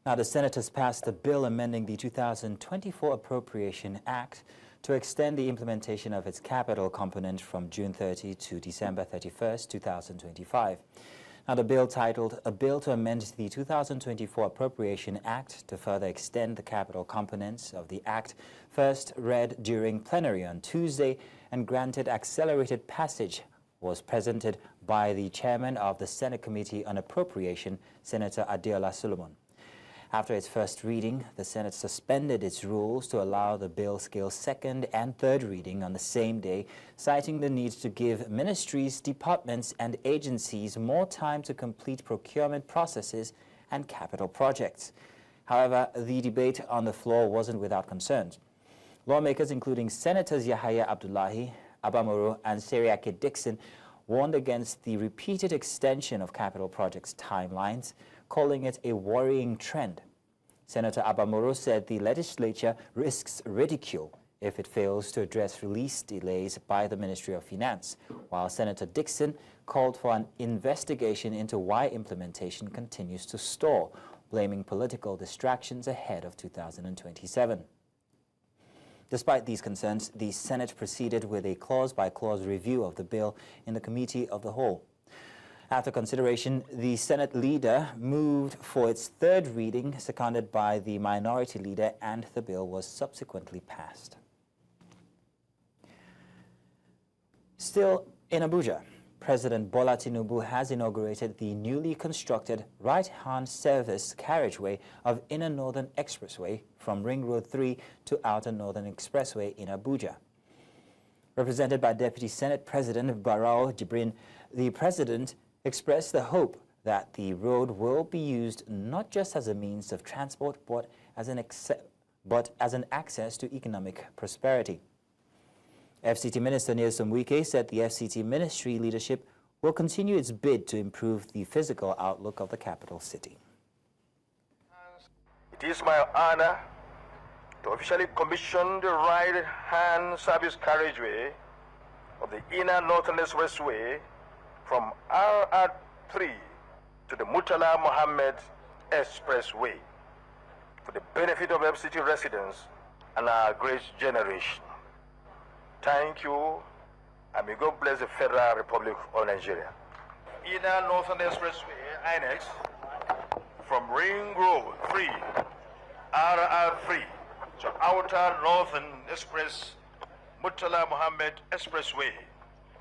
Now, the senators passed a bill amending the 2024 Appropriation Act to extend the implementation of its capital component from June 30 to December 31st, 2025. Now, the bill, titled "A Bill to Amend the 2024 Appropriation Act to Further Extend the Capital Components of the Act," first read during plenary on Tuesday and granted accelerated passage, was presented by the chairman of the Senate Committee on Appropriation, Senator Abdullahi Solomon. After its first reading, the Senate suspended its rules to allow the bill scale second and third reading on the same day, citing the need to give ministries, departments, and agencies more time to complete procurement processes and capital projects. However, the debate on the floor wasn't without concerns. Lawmakers, including Senators Yahaya, Abdullahi, Abamoro, and Seriake Dickson, warned against the repeated extension of capital projects' timelines, calling it a worrying trend. Senator Abamoro said the legislature risks ridicule if it fails to address release delays by the Ministry of Finance, while Senator Dickson called for an investigation into why implementation continues to stall, blaming political distractions ahead of 2027. Despite these concerns, the Senate proceeded with a clause-by-clause review of the bill in the Committee of the Whole. After consideration, the Senate leader moved for its third reading, seconded by the minority leader, and the bill was subsequently passed. Still in Abuja, President Bola Tinubu has inaugurated the newly constructed right-hand service carriageway of Inner Northern Expressway from Ring Road 3 to Outer Northern Expressway in Abuja. Represented by Deputy Senate President Barao Jibrin, the president expressed the hope that the road will be used not just as a means of transport, but as an access to economic prosperity. FCT Minister Nyesom Wike said the FCT ministry leadership will continue its bid to improve the physical outlook of the capital city. It is my honor to officially commission the right-hand service carriageway of the Inner Northern Expressway from RR3 to the Murtala Mohammed Expressway for the benefit of FCT residents and our great generation. Thank you, and may God bless the Federal Republic of Nigeria. Inner Northern Expressway, INEC, from Ring Road 3, RR3 to Outer Northern Express, Murtala Mohammed Expressway,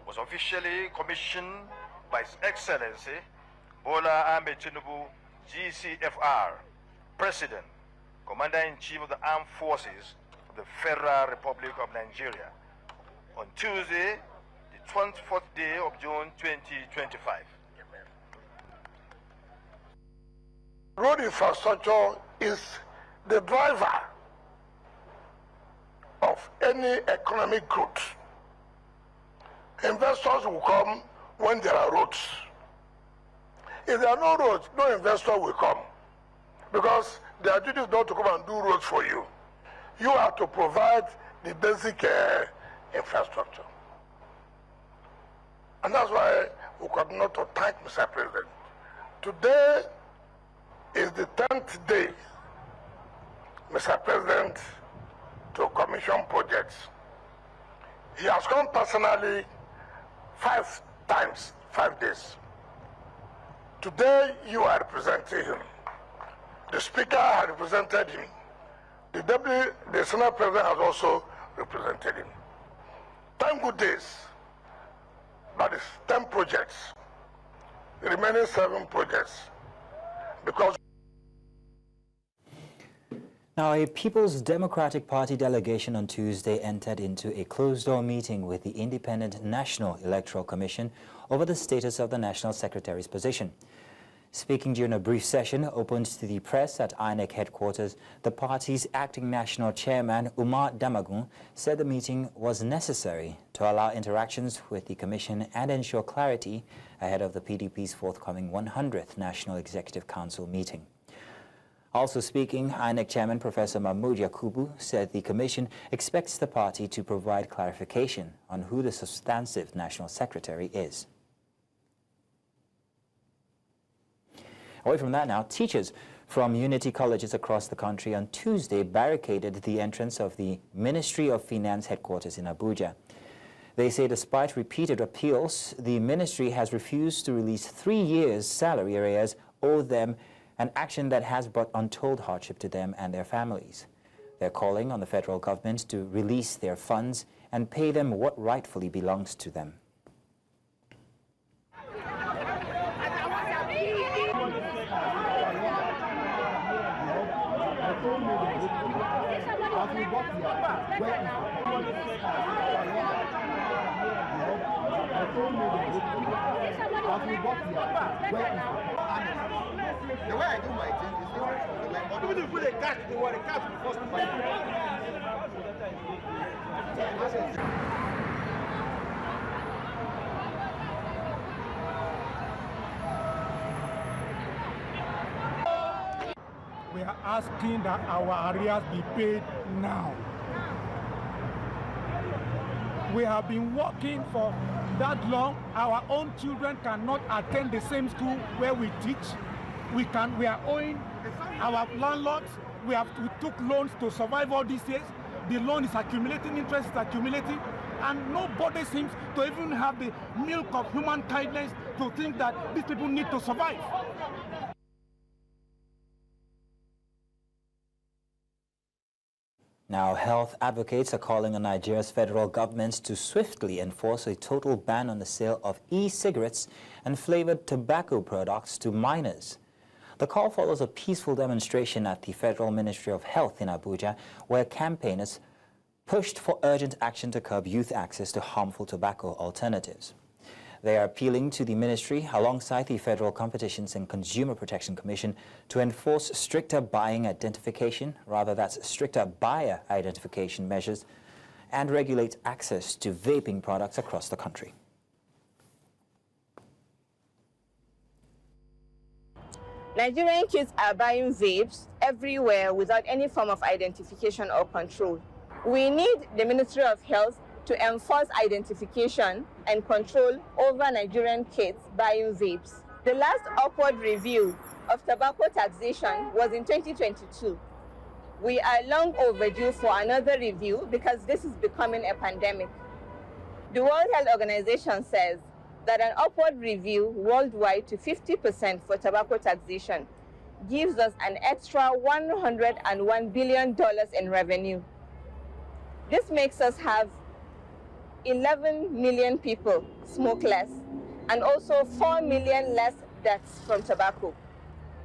was officially commissioned by His Excellency Bola Ahmed Tinubu, GCFR, President, Commander-in-Chief of the Armed Forces of the Federal Republic of Nigeria, on Tuesday, the 24th day of June 2025. Road infrastructure is the driver of any economic growth. Investors will come when there are roads. If there are no roads, no investor will come, because their duty is not to come and do roads for you. You have to provide the basic infrastructure. And that's why we continue to thank Mr. President. Today is the 10th day, Mr. President, to commission projects. He has come personally 5 times, 5 days. Today, you are representing him. The Speaker has represented him. The Senate President has also represented him. 10 good days, that is 10 projects, the remaining 7 projects, because Now, a People's Democratic Party delegation on Tuesday entered into a closed-door meeting with the Independent National Electoral Commission over the status of the National Secretary's position. Speaking during a brief session opened to the press at INEC headquarters, the party's acting national chairman, Umar Damagun, said the meeting was necessary to allow interactions with the commission and ensure clarity ahead of the PDP's forthcoming 100th National Executive Council meeting. Also speaking, INEC Chairman Professor Mahmoud Yakubu said the Commission expects the party to provide clarification on who the substantive National Secretary is. Away from that now, teachers from unity colleges across the country on Tuesday barricaded the entrance of the Ministry of Finance headquarters in Abuja. They say despite repeated appeals, the ministry has refused to release 3 years' salary arrears owed them, an action that has brought untold hardship to them and their families. They're calling on the federal government to release their funds and pay them what rightfully belongs to them. The way I do my thing is different from the way other people put a catch, they want a catch before somebody. We are asking that our arrears be paid now. We have been working for that long. Our own children cannot attend the same school where we teach. We are owing our landlords. We took loans to survive all these years. The loan is accumulating, interest is accumulating, and nobody seems to even have the milk of human kindness to think that these people need to survive. Now, health advocates are calling on Nigeria's federal government to swiftly enforce a total ban on the sale of e-cigarettes and flavored tobacco products to minors. The call follows a peaceful demonstration at the Federal Ministry of Health in Abuja, where campaigners pushed for urgent action to curb youth access to harmful tobacco alternatives. They are appealing to the ministry alongside the Federal Competitions and Consumer Protection Commission to enforce stricter buying identification, that's stricter buyer identification measures, and regulate access to vaping products across the country. Nigerian kids are buying vapes everywhere without any form of identification or control. We need the Ministry of Health to enforce identification and control over Nigerian kids buying vapes. The last upward review of tobacco taxation was in 2022. We are long overdue for another review because this is becoming a pandemic. The World Health Organization says that an upward review worldwide to 50% for tobacco taxation gives us an extra $101 billion in revenue. This makes us have 11 million people smoke less, and also 4 million less deaths from tobacco.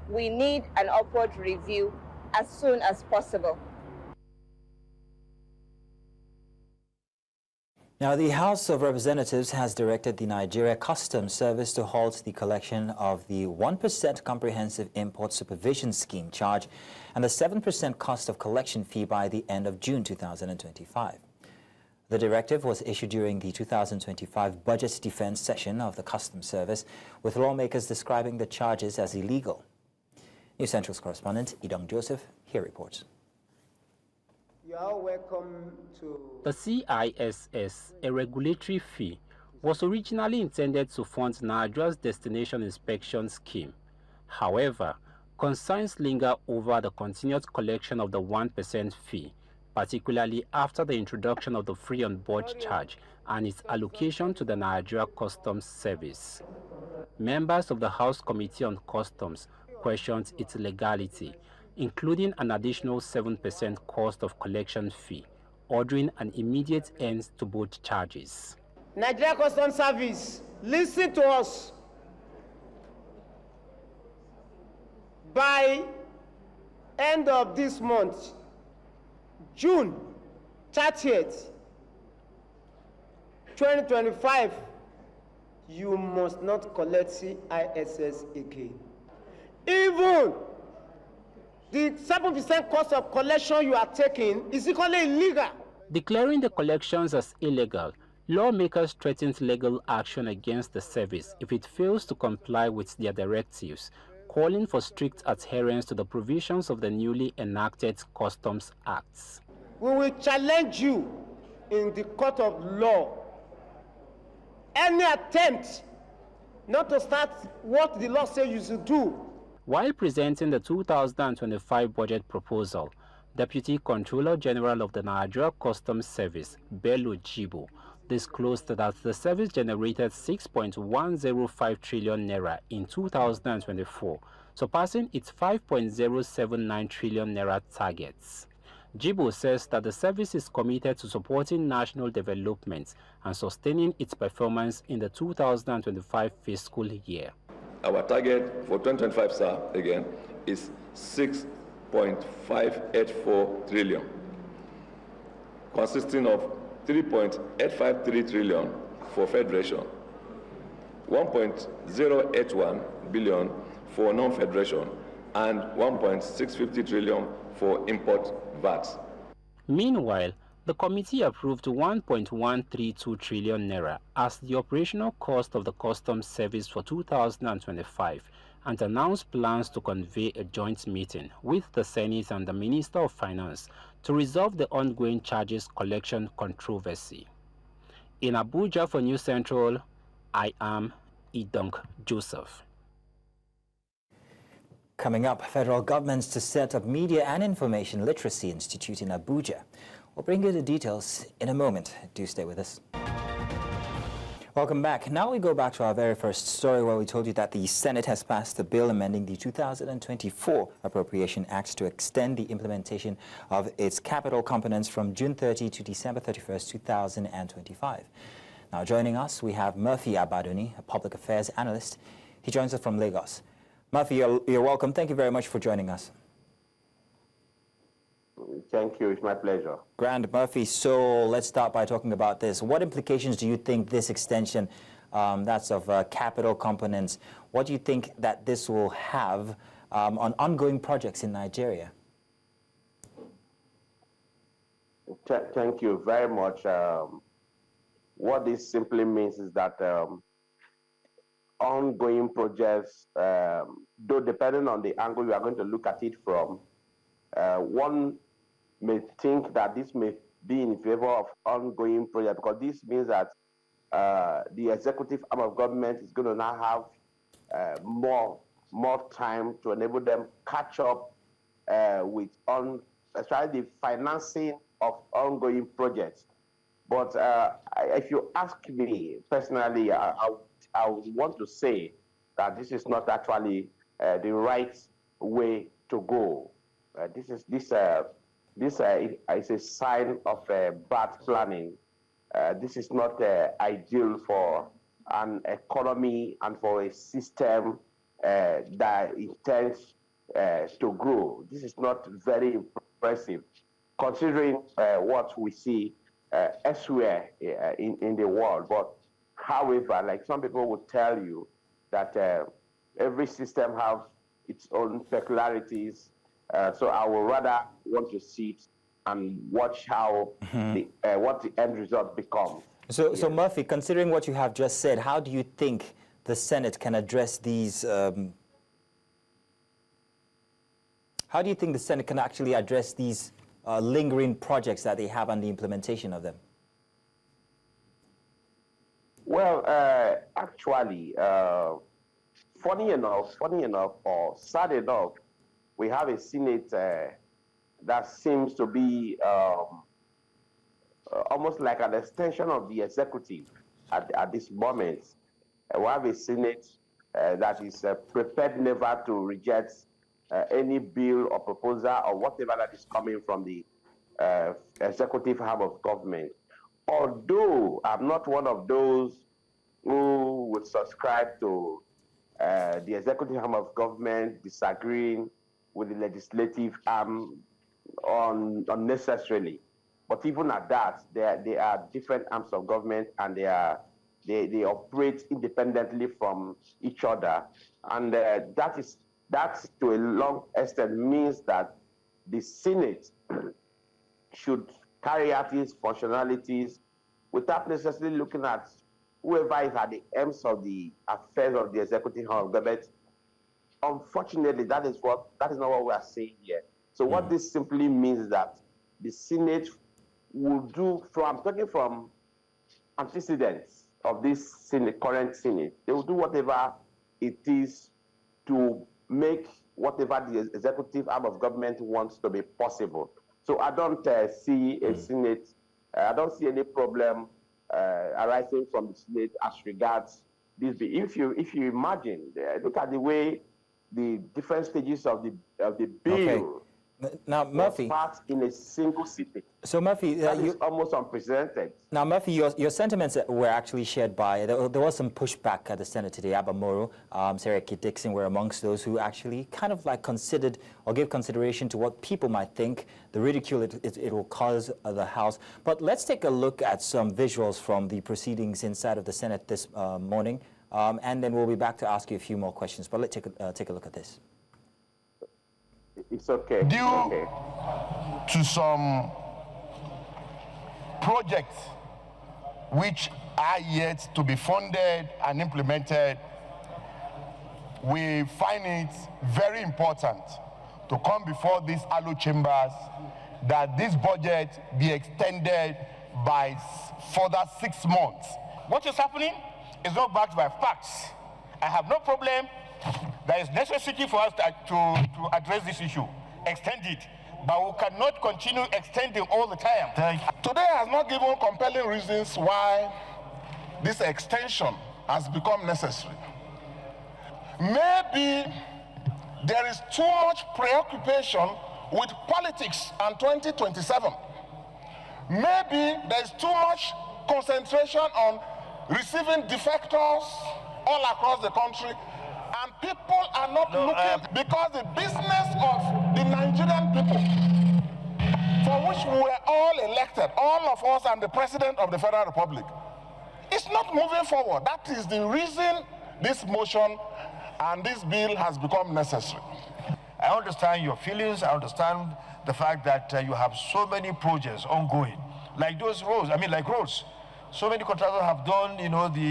We need an upward review as soon as possible. Now, the House of Representatives has directed the Nigeria Customs Service to halt the collection of the 1% Comprehensive Import Supervision Scheme charge and the 7% cost of collection fee by the end of June 2025. The directive was issued during the 2025 Budget Defense session of the Customs Service, with lawmakers describing the charges as illegal. News Central's correspondent Idong Joseph here reports. You are welcome to... The CISS, a regulatory fee, was originally intended to fund Nigeria's destination inspection scheme. However, concerns linger over the continued collection of the 1% fee, particularly after the introduction of the free on board charge and its allocation to the Nigeria Customs Service. Members of the House Committee on Customs questioned its legality, including an additional 7% cost of collection fee, ordering an immediate end to both charges. Nigeria Customs Service, listen to us. By end of this month, June 30th, 2025, you must not collect CISS again. Even the 7% cost of collection you are taking is equally illegal. Declaring the collections as illegal, lawmakers threatened legal action against the service if it fails to comply with their directives, calling for strict adherence to the provisions of the newly enacted Customs Acts. We will challenge you in the court of law. Any attempt not to start what the law says you should do While presenting the 2025 budget proposal, Deputy Controller General of the Nigeria Customs Service, Bello Jibo, disclosed that the service generated 6.105 trillion naira in 2024, surpassing its 5.079 trillion naira targets. Jibo says that the service is committed to supporting national development and sustaining its performance in the 2025 fiscal year. Our target for 2025, sir, again, is 6.584 trillion, consisting of 3.853 trillion for federation, 1.081 billion for non-federation, and 1.650 trillion for import VAT. Meanwhile, the committee approved 1.132 trillion naira as the operational cost of the customs service for 2025 and announced plans to convene a joint meeting with the Senate and the Minister of Finance to resolve the ongoing charges collection controversy. In Abuja for News Central, I am Idong Joseph. Coming up, federal governments to set up Media and Information Literacy Institute in Abuja. We'll bring you the details in a moment. Do stay with us. Welcome back. Now we go back to our very first story where we told you that the Senate has passed a bill amending the 2024 Appropriation Act to extend the implementation of its capital components from June 30 to December 31st, 2025. Now joining us, we have Murphy Abaduni, a public affairs analyst. He joins us from Lagos. Murphy, you're welcome. Thank you very much for joining us. Thank you. It's my pleasure. Grand. Murphy, so let's start by talking about this. What implications do you think this extension, that's of capital components, what do you think that this will have on ongoing projects in Nigeria? Thank you very much. What this simply means is that ongoing projects, though depending on the angle you are going to look at it from, one may think that this may be in favor of ongoing projects because this means that the executive arm of government is going to now have more time to enable them catch up with especially the financing of ongoing projects. But if you ask me personally, I would want to say that this is not actually the right way to go. This is a sign of bad planning. This is not ideal for an economy and for a system that intends to grow. This is not very impressive, considering what we see elsewhere in the world. But however, like some people would tell you that every system has its own peculiarities. So I would rather want to see it and watch how what the end result becomes. So, so Murphy, considering what you have just said, how do you think the Senate can address these? How do you think the Senate can actually address these lingering projects that they have on the implementation of them? Well, actually, funny enough, or sad enough, we have a Senate that seems to be almost like an extension of the executive at this moment. We have a Senate that is prepared never to reject any bill or proposal or whatever that is coming from the executive arm of government. Although I'm not one of those who would subscribe to the executive arm of government disagreeing with the legislative arm unnecessarily. But even at that, they are different arms of government and they operate independently from each other. And that to a long extent means that the Senate should carry out its functionalities without necessarily looking at whoever is at the ends of the affairs of the executive arm of government. Unfortunately, that is not what we are saying here. So what this simply means is that the Senate will do, I'm talking from antecedents of this Senate, current Senate, they will do whatever it is to make whatever the executive arm of government wants to be possible. So I don't see a Senate, I don't see any problem arising from the Senate as regards this. If you imagine, look at the way the different stages of the bill now, Murphy, was passed in a single sitting. So Murphy, that is almost unprecedented. Now, Murphy, your sentiments were actually shared by, there was some pushback at the Senate today. Abamoro, Seriake, Dickson were amongst those who actually kind of like considered or gave consideration to what people might think, the ridicule it will cause the House. But let's take a look at some visuals from the proceedings inside of the Senate this morning, and then we'll be back to ask you a few more questions. But let's take a look at this. It's okay. Due to some projects which are yet to be funded and implemented, we find it very important to come before these ALO chambers that this budget be extended by further 6 months. What is happening is not backed by facts. I have no problem. There is necessity for us to address this issue, extend it, but we cannot continue extending all the time. Today has not given compelling reasons why this extension has become necessary. Maybe there is too much preoccupation with politics and 2027. Maybe there is too much concentration on receiving defectors all across the country, and people are not looking because the business of the Nigerian people, for which we were all elected, all of us and the President of the Federal Republic, is not moving forward. That is the reason this motion and this bill has become necessary. I understand your feelings. I understand the fact that you have so many projects ongoing, like those roads. I mean, like roads. So many contractors have done, the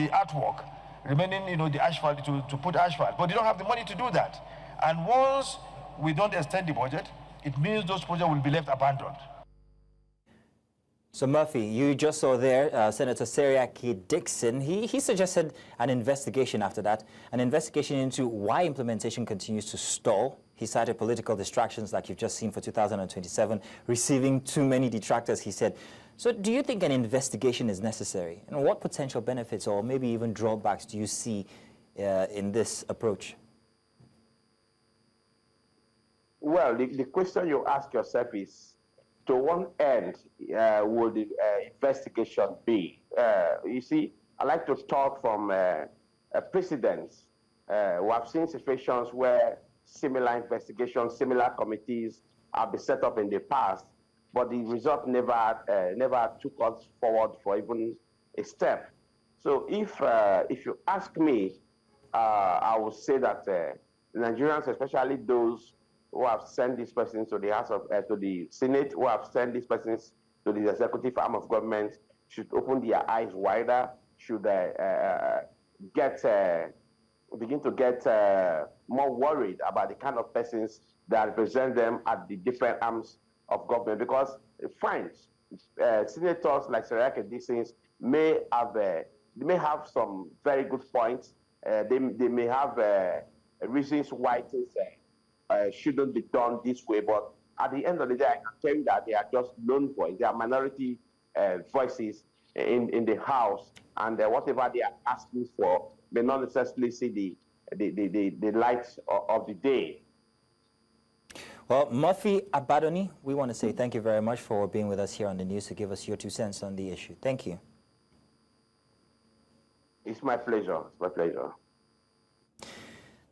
artwork, remaining, the asphalt to put asphalt, but they don't have the money to do that. And once we don't extend the budget, it means those projects will be left abandoned. So Murphy, you just saw there Senator Seriake Dickson. He suggested an investigation after that, an investigation into why implementation continues to stall. He cited political distractions like you've just seen for 2027, receiving too many detractors, he said. So do you think an investigation is necessary? And what potential benefits or maybe even drawbacks do you see in this approach? Well, the question you ask yourself is, to what end will the investigation be? You see, I like to talk from precedents. We have seen situations where similar investigations, similar committees have been set up in the past, but the result never took us forward for even a step. So if you ask me, I would say that Nigerians, especially those who have sent these persons to the House of to the Senate, who have sent these persons to the executive arm of government, should open their eyes wider, should begin to get more worried about the kind of persons that represent them at the different arms of government, because fine, senators like Seriake Dickson may have some very good points. They may have reasons why things shouldn't be done this way, but at the end of the day, I can tell you that they are just lone voices. They are minority voices in the House, and whatever they are asking for may not necessarily see the light of the day. Well, Murphy Abadoni, we want to say thank you very much for being with us here on the news to give us your 2 cents on the issue. Thank you. It's my pleasure. It's my pleasure.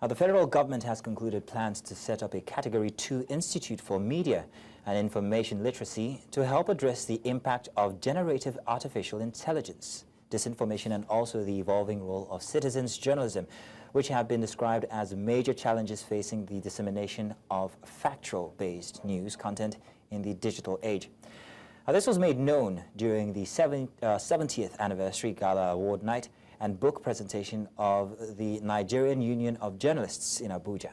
Now, the federal government has concluded plans to set up a Category 2 Institute for Media and Information Literacy to help address the impact of generative artificial intelligence, disinformation, and also the evolving role of citizens journalism, which have been described as major challenges facing the dissemination of factual-based news content in the digital age. Now, this was made known during the 70th anniversary Gala Award Night and book presentation of the Nigerian Union of Journalists in Abuja.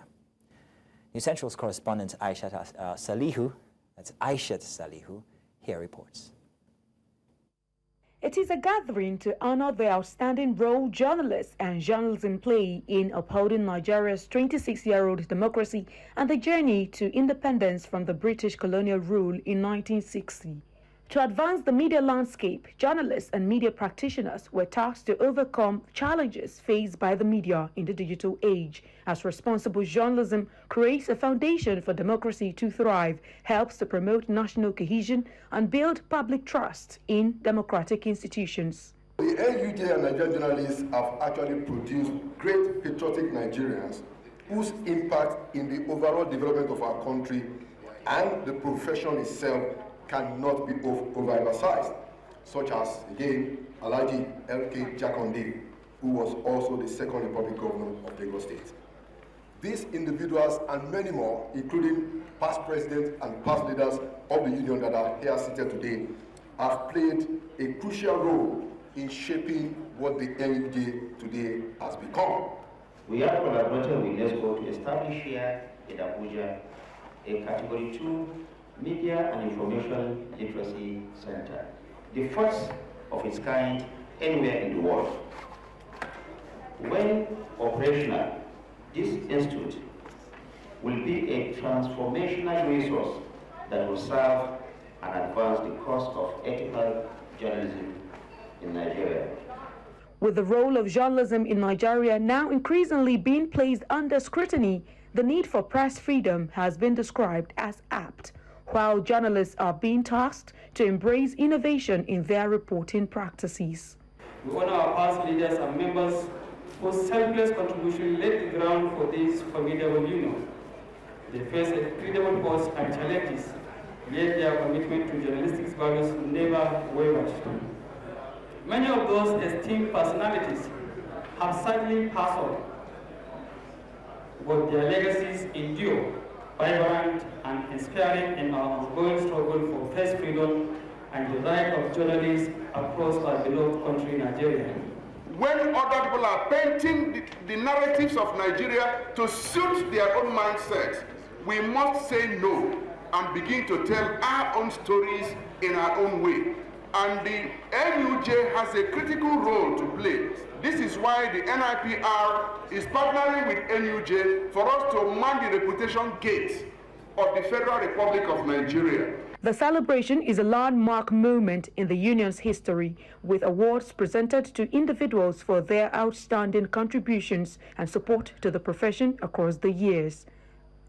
News Central's correspondent Aishat Salihu, here reports. It is a gathering to honor the outstanding role journalists and journalism play in upholding Nigeria's 26-year-old democracy and the journey to independence from the British colonial rule in 1960. To advance the media landscape, journalists and media practitioners were tasked to overcome challenges faced by the media in the digital age, as responsible journalism creates a foundation for democracy to thrive, helps to promote national cohesion, and build public trust in democratic institutions. The NUJ and Nigerian journalists have actually produced great patriotic Nigerians whose impact in the overall development of our country and the profession itself cannot be overemphasized, such as, again, Alhaji L.K. Jakonde, who was also the second Republic Governor of Lagos State. These individuals and many more, including past presidents and past leaders of the union that are here seated today, have played a crucial role in shaping what the NUJ today has become. We are collaborating with UNESCO to establish here in Abuja a Category 2 Media and Information Literacy Center, the first of its kind anywhere in the world. When operational, this institute will be a transformational resource that will serve and advance the cause of ethical journalism in Nigeria. With the role of journalism in Nigeria now increasingly being placed under scrutiny, the need for press freedom has been described as apt, while journalists are being tasked to embrace innovation in their reporting practices. We honor our past leaders and members whose selfless contribution laid the ground for this formidable union. They faced incredible odds and challenges, yet their commitment to journalistic values never wavered. Many of those esteemed personalities have sadly passed on, but their legacies endure, vibrant and inspiring in our ongoing struggle for press freedom and the right of journalists across our beloved country, Nigeria. When other people are painting the narratives of Nigeria to suit their own mindset, we must say no and begin to tell our own stories in our own way. And the NUJ has a critical role to play. This is why the NIPR is partnering with NUJ for us to man the reputation gate of the Federal Republic of Nigeria. The celebration is a landmark moment in the union's history, with awards presented to individuals for their outstanding contributions and support to the profession across the years.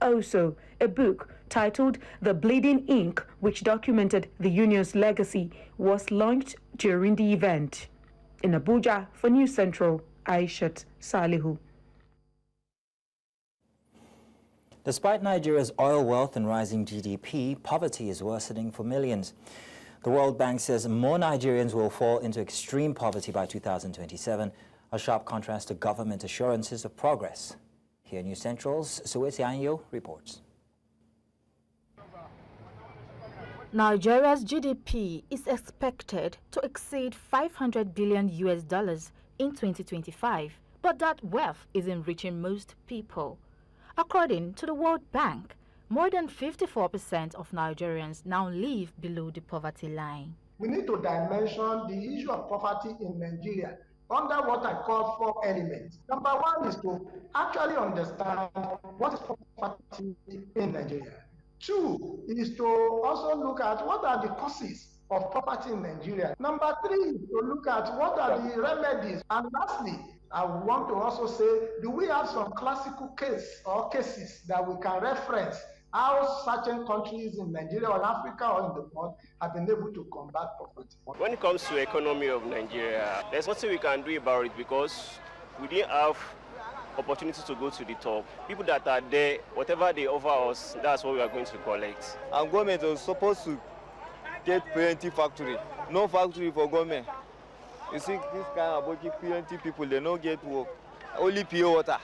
Also, a book titled The Bleeding Ink, which documented the union's legacy, was launched during the event. In Abuja, for News Central, Aishat Salihu. Despite Nigeria's oil wealth and rising GDP, poverty is worsening for millions. The World Bank says more Nigerians will fall into extreme poverty by 2027, a sharp contrast to government assurances of progress. Here News Central's Suwesi Anyo reports. Nigeria's GDP is expected to exceed $500 billion in 2025, but that wealth isn't reaching most people. According to the World Bank, more than 54% of Nigerians now live below the poverty line. We need to dimension the issue of poverty in Nigeria under what I call 4 elements. Number 1 is to actually understand what is poverty in Nigeria. 2 is to also look at what are the causes of poverty in Nigeria. Number 3 is to look at what are the remedies. And lastly, I want to also say, do we have some classical cases that we can reference how certain countries in Nigeria or Africa or in the world have been able to combat poverty? When it comes to the economy of Nigeria, there's nothing we can do about it because we didn't have opportunity to go to the top. People that are there, whatever they offer us, that's what we are going to collect. And government is supposed to get plenty factory. No factory for government. You see, this kind of working plenty people, they don't get work. Only pure water.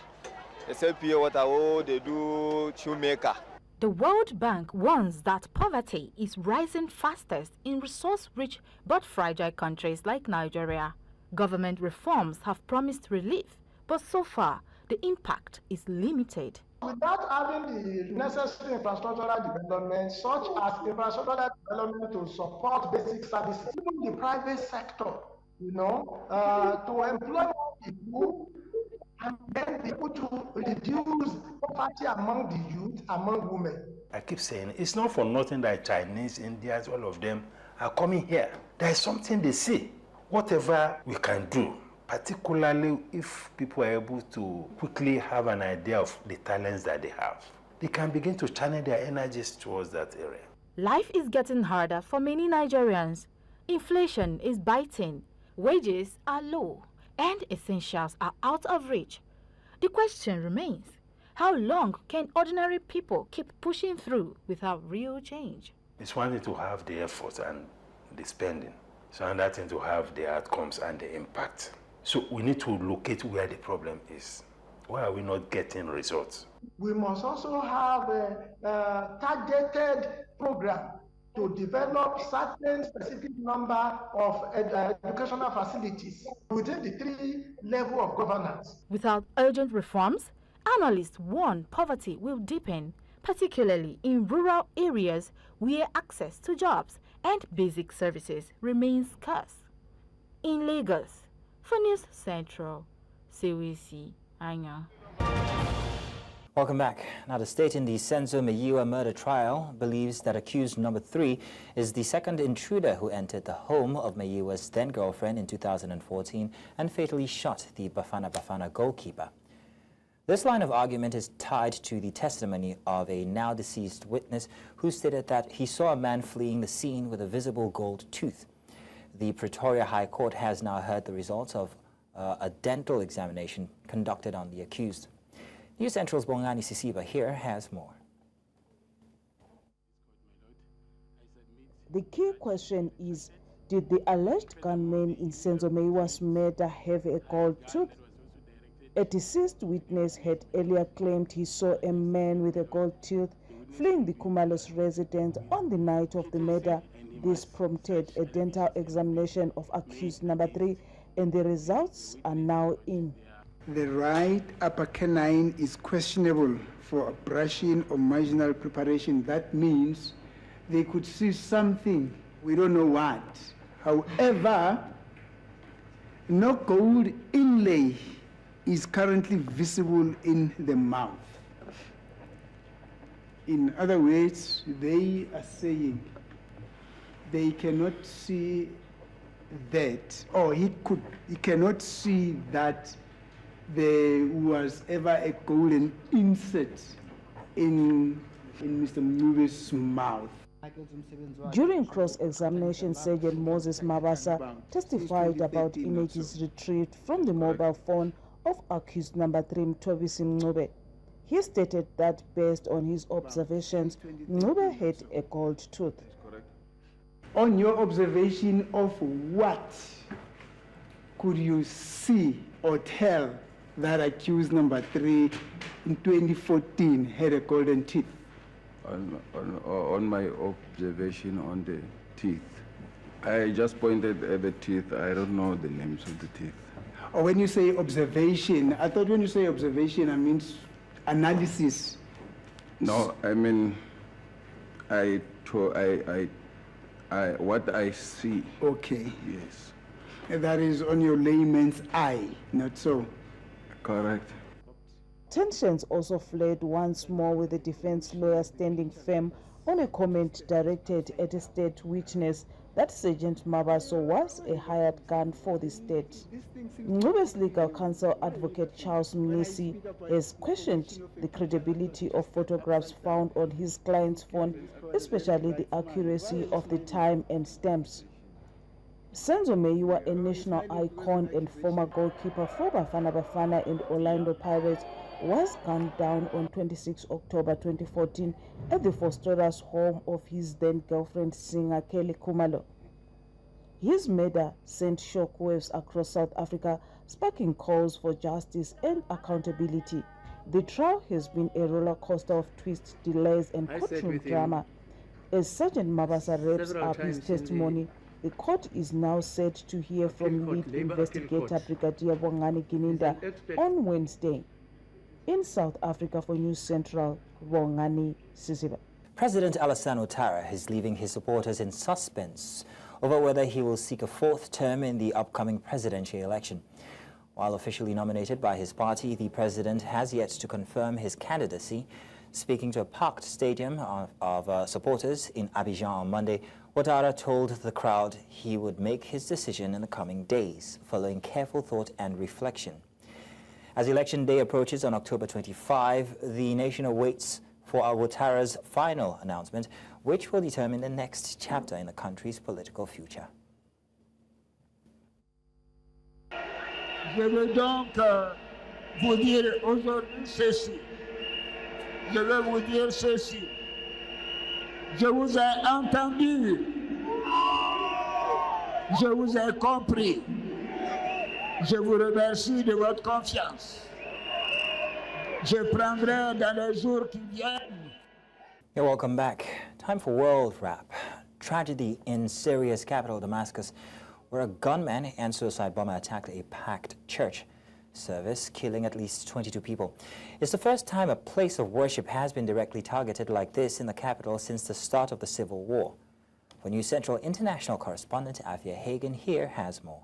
They sell pure water, oh, they do shoemaker. The World Bank warns that poverty is rising fastest in resource-rich but fragile countries like Nigeria. Government reforms have promised relief, but so far, the impact is limited. Without having the necessary infrastructural development, such as infrastructural development to support basic services, even the private sector, to employ people and then be able to reduce poverty among the youth, among women. I keep saying, it's not for nothing that Chinese, Indians, all of them are coming here. There is something they see. Whatever we can do, particularly if people are able to quickly have an idea of the talents that they have, they can begin to channel their energies towards that area. Life is getting harder for many Nigerians. Inflation is biting, wages are low, and essentials are out of reach. The question remains, how long can ordinary people keep pushing through without real change? It's one thing to have the effort and the spending. It's another thing to have the outcomes and the impact. So we need to locate where the problem is. Why are we not getting results? We must also have a targeted program to develop certain specific number of educational facilities within the 3 levels of governance. Without urgent reforms, analysts warn poverty will deepen, particularly in rural areas where access to jobs and basic services remains scarce. In Lagos, for News Central, Sewisi Anya. Welcome back. Now, the state in the Senzo Meyiwa murder trial believes that accused number 3 is the second intruder who entered the home of Meyiwa's then-girlfriend in 2014 and fatally shot the Bafana goalkeeper. This line of argument is tied to the testimony of a now-deceased witness who stated that he saw a man fleeing the scene with a visible gold tooth. The Pretoria High Court has now heard the results of a dental examination conducted on the accused. News Central's Bongani Sisiba here has more. The key question is, did the alleged gunman in Senzo Meyiwa's murder have a gold tooth? A deceased witness had earlier claimed he saw a man with a gold tooth fleeing the Kumalo's residence on the night of the murder. This prompted a dental examination of accused number 3, and the results are now in. The right upper canine is questionable for a brushing or marginal preparation. That means they could see something, we don't know what. However, no gold inlay is currently visible in the mouth. In other words, they are saying they cannot see that, or he cannot see that there was ever a golden insert in Mr. Mube's mouth. During cross-examination, Sergeant Moses Mabasa testified about images retrieved from the mobile phone of accused number 3, Mtobisi Mncube. He stated that based on his observations, Mncube had a gold tooth. On your observation of what could you see or tell that accused number 3 in 2014 had a golden teeth? On my observation on the teeth, I just pointed at the teeth. I don't know the names of the teeth. Or when you say observation, I thought when you say observation, I mean analysis. No, I mean, what I see. Okay. Yes. And that is on your layman's eye, not so? Correct. Tensions also flared once more, with the defense lawyer standing firm on a comment directed at a state witness that Sergeant Mabaso was a hired gun for the state. Mncube's legal counsel, Advocate Charles Mnisi, has questioned the credibility of photographs found on his client's phone, especially the accuracy of the time and stamps. Senzo Meyiwa, a national icon and former goalkeeper for Bafana and Orlando Pirates, was gunned down on 26 October 2014 at the Fostora's home of his then-girlfriend Seriake Kumalo. His murder sent shockwaves across South Africa, sparking calls for justice and accountability. The trial has been a roller coaster of twists, delays, and courtroom drama. As Sergeant Mabasa wraps up his testimony, the court is now set to hear from lead investigator Brigadier Bongani Gininda on Wednesday. In South Africa for News Central, Bongani Sisiba. President Alassane Ouattara is leaving his supporters in suspense over whether he will seek a fourth term in the upcoming presidential election. While officially nominated by his party, the president has yet to confirm his candidacy. Speaking to a packed stadium of supporters in Abidjan on Monday, Ouattara told the crowd he would make his decision in the coming days, following careful thought and reflection. As election day approaches on October 25, the nation awaits for Ouattara's final announcement, which will determine the next chapter in the country's political future. Je veux donc vous dire aujourd'hui ceci. Je veux vous dire ceci. Je vous ai entendu. Je vous ai compris. Je vous remercie de votre confiance. Je prendrai dans les jours qui viennent. You're welcome back. Time for World Wrap. Tragedy in Syria's capital, Damascus, where a gunman and suicide bomber attacked a packed church service, killing at least 22 people. It's the first time a place of worship has been directly targeted like this in the capital since the start of the civil war. For News Central international correspondent Afia Hagen here has more.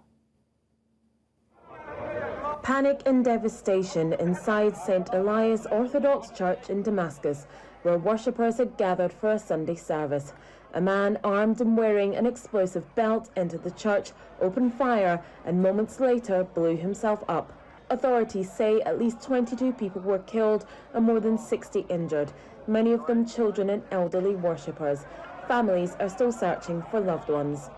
Panic and devastation inside St. Elias Orthodox Church in Damascus, where worshippers had gathered for a Sunday service. A man armed and wearing an explosive belt entered the church, opened fire, and moments later blew himself up. Authorities say at least 22 people were killed and more than 60 injured, many of them children and elderly worshippers. Families are still searching for loved ones.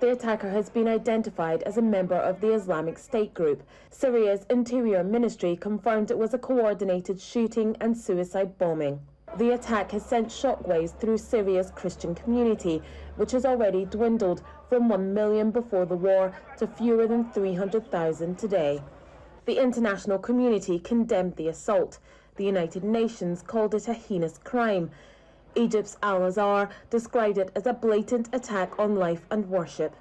The attacker has been identified as a member of the Islamic State group. Syria's Interior Ministry confirmed it was a coordinated shooting and suicide bombing. The attack has sent shockwaves through Syria's Christian community, which has already dwindled from 1 million before the war to fewer than 300,000 today. The international community condemned the assault. The United Nations called it a heinous crime. Egypt's Al-Azhar described it as a blatant attack on life and worship.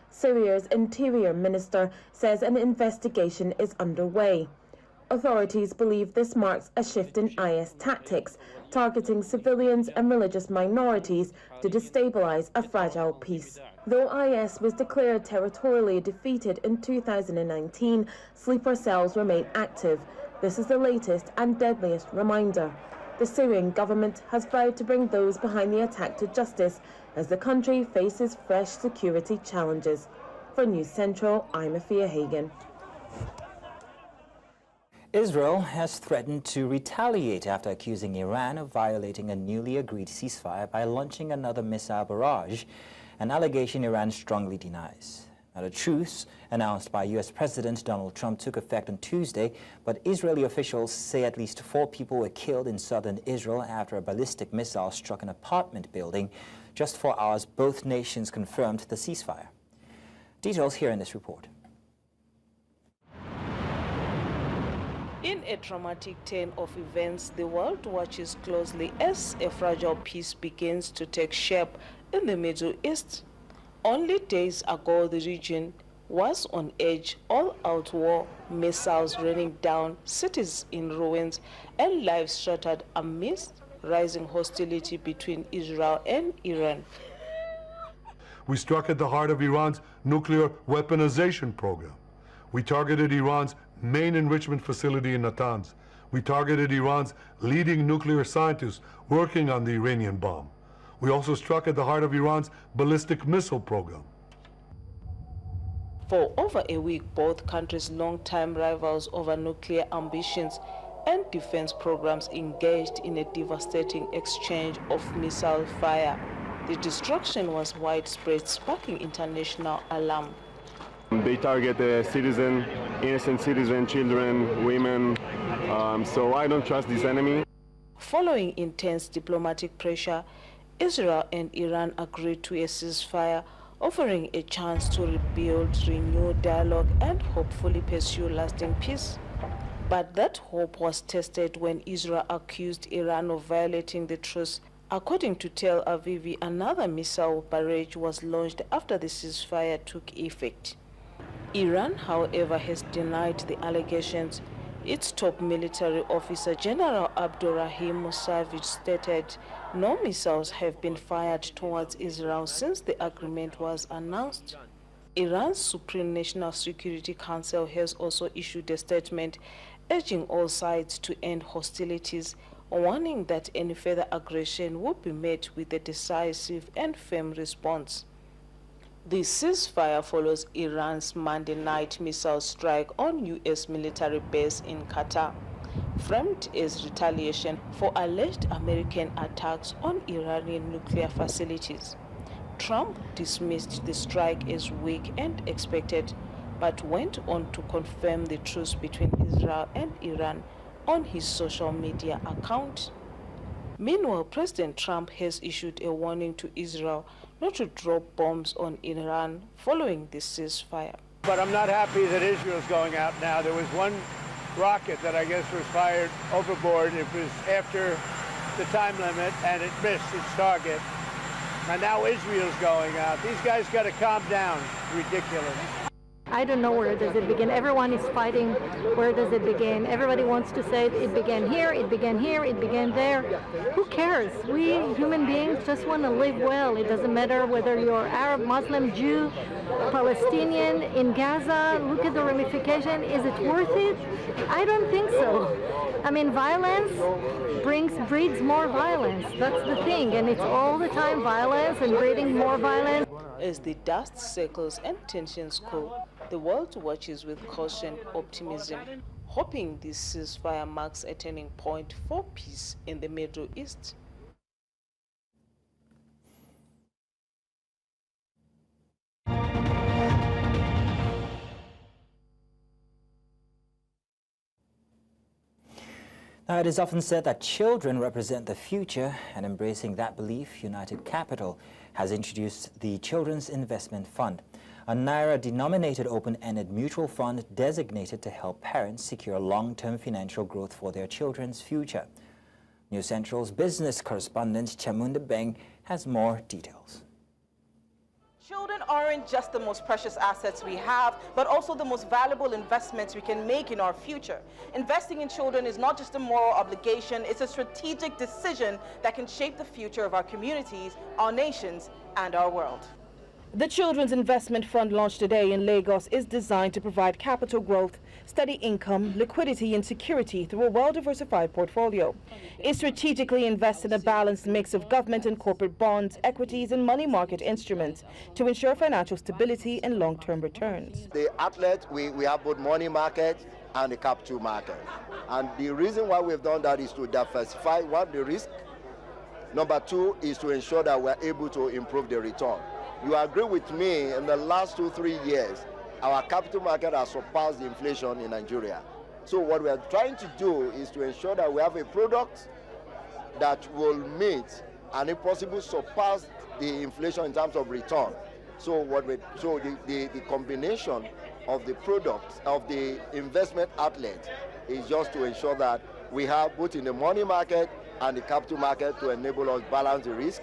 Syria's Interior Minister says an investigation is underway. Authorities believe this marks a shift in IS tactics, targeting civilians and religious minorities to destabilize a fragile peace. Though IS was declared territorially defeated in 2019, sleeper cells remain active. This is the latest and deadliest reminder. The Syrian government has vowed to bring those behind the attack to justice as the country faces fresh security challenges. For News Central, I'm Afia Hagen. Israel has threatened to retaliate after accusing Iran of violating a newly agreed ceasefire by launching another missile barrage, an allegation Iran strongly denies. Now, the truce announced by U.S. President Donald Trump took effect on Tuesday, but Israeli officials say at least 4 people were killed in southern Israel after a ballistic missile struck an apartment building. Just 4 hours, both nations confirmed the ceasefire. Details here in this report. In a dramatic turn of events, the world watches closely as a fragile peace begins to take shape in the Middle East. Only days ago, the region was on edge, all-out war, missiles raining down, cities in ruins, and lives shattered amidst rising hostility between Israel and Iran. We struck at the heart of Iran's nuclear weaponization program. We targeted Iran's main enrichment facility in Natanz. We targeted Iran's leading nuclear scientists working on the Iranian bomb. We also struck at the heart of Iran's ballistic missile program. For over a week, both countries' long-time rivals over nuclear ambitions and defense programs engaged in a devastating exchange of missile fire. The destruction was widespread, sparking international alarm. They target innocent citizens, children, women, so I don't trust this enemy. Following intense diplomatic pressure, Israel and Iran agreed to a ceasefire, offering a chance to rebuild, renew dialogue, and hopefully pursue lasting peace. But that hope was tested when Israel accused Iran of violating the truce. According to Tel Aviv, another missile barrage was launched after the ceasefire took effect. Iran, however, has denied the allegations. Its top military officer, General Abdullahi stated no missiles have been fired towards Israel since the agreement was announced. Iran's Supreme National Security Council has also issued a statement urging all sides to end hostilities, warning that any further aggression will be met with a decisive and firm response. The ceasefire follows Iran's Monday night missile strike on U.S. military base in Qatar, framed as retaliation for alleged American attacks on Iranian nuclear facilities. Trump dismissed the strike as weak and expected, but went on to confirm the truce between Israel and Iran on his social media account. Meanwhile, President Trump has issued a warning to Israel not to drop bombs on Iran following the ceasefire. But I'm not happy that Israel's going out now. There was one rocket that I guess was fired overboard. It was after the time limit and it missed its target. And now Israel's going out. These guys got to calm down. Ridiculous. I don't know where does it begin. Everyone is fighting. Where does it begin? Everybody wants to say it began here, it began here, it began there. Who cares? We human beings just want to live well. It doesn't matter whether you're Arab, Muslim, Jew, Palestinian, in Gaza. Look at the ramification. Is it worth it? I don't think so. I mean, violence breeds more violence. That's the thing. And it's all the time violence and breeding more violence. As the dust circles and tensions cool, the world watches with caution optimism, hoping this ceasefire marks a turning point for peace in the Middle East. Now, it is often said that children represent the future, and embracing that belief, United Capital has introduced the Children's Investment Fund, a Naira-denominated open-ended mutual fund designated to help parents secure long-term financial growth for their children's future. News Central's business correspondent Chamunda Beng has more details. Children aren't just the most precious assets we have, but also the most valuable investments we can make in our future. Investing in children is not just a moral obligation, it's a strategic decision that can shape the future of our communities, our nations, and our world. The Children's Investment Fund launched today in Lagos is designed to provide capital growth, steady income, liquidity and security through a well-diversified portfolio. It strategically invests in a balanced mix of government and corporate bonds, equities and money market instruments to ensure financial stability and long-term returns. The outlet, we have both money market and the capital market. And the reason why we've done that is to diversify, one, the risk. Number two is to ensure that we're able to improve the return. You agree with me, in the last 2-3 years, our capital market has surpassed the inflation in Nigeria. So what we are trying to do is to ensure that we have a product that will meet and if possible surpass the inflation in terms of return. So the combination of the products of the investment outlet is just to ensure that we have both in the money market and the capital market to enable us balance the risk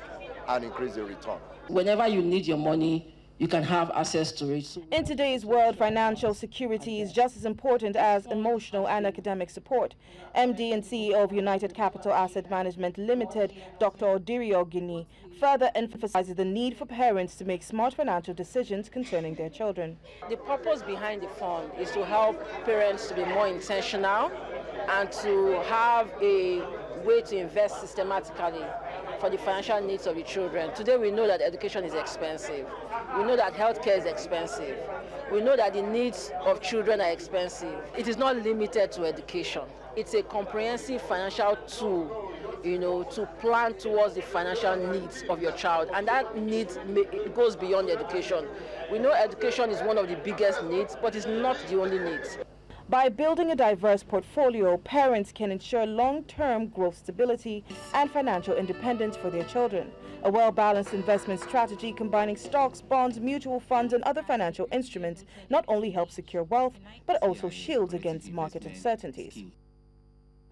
and increase the return. Whenever you need your money, you can have access to it. In today's world, financial security is just as important as emotional and academic support. MD and CEO of United Capital Asset Management Limited, Dr. Odiri Ogini, further emphasizes the need for parents to make smart financial decisions concerning their children. The purpose behind the fund is to help parents to be more intentional and to have a way to invest systematically for the financial needs of the children. Today we know that education is expensive. We know that healthcare is expensive. We know that the needs of children are expensive. It is not limited to education. It's a comprehensive financial tool, to plan towards the financial needs of your child. And that needs goes beyond education. We know education is one of the biggest needs, but it's not the only needs. By building a diverse portfolio, parents can ensure long-term growth stability and financial independence for their children. A well-balanced investment strategy combining stocks, bonds, mutual funds, and other financial instruments not only helps secure wealth, but also shields against market uncertainties.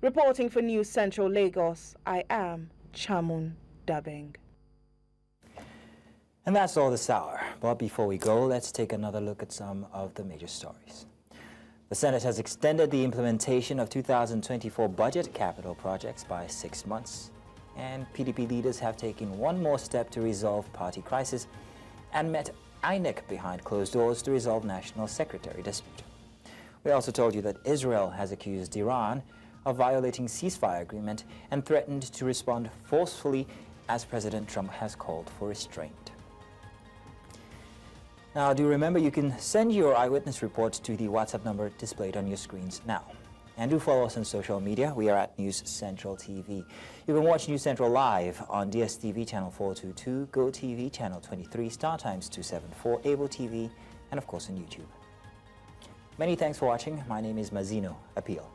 Reporting for News Central Lagos, I am Chamun Dabeng. And that's all this hour. But before we go, let's take another look at some of the major stories. The Senate has extended the implementation of 2024 budget capital projects by 6 months. And PDP leaders have taken one more step to resolve party crisis and met INEC behind closed doors to resolve national secretary dispute. We also told you that Israel has accused Iran of violating ceasefire agreement and threatened to respond forcefully as President Trump has called for restraint. Now, do remember you can send your eyewitness reports to the WhatsApp number displayed on your screens now. And do follow us on social media. We are at News Central TV. You can watch News Central live on DSTV channel 422, GoTV channel 23, StarTimes 274, Able TV, and of course on YouTube. Many thanks for watching. My name is Mazino Appeal.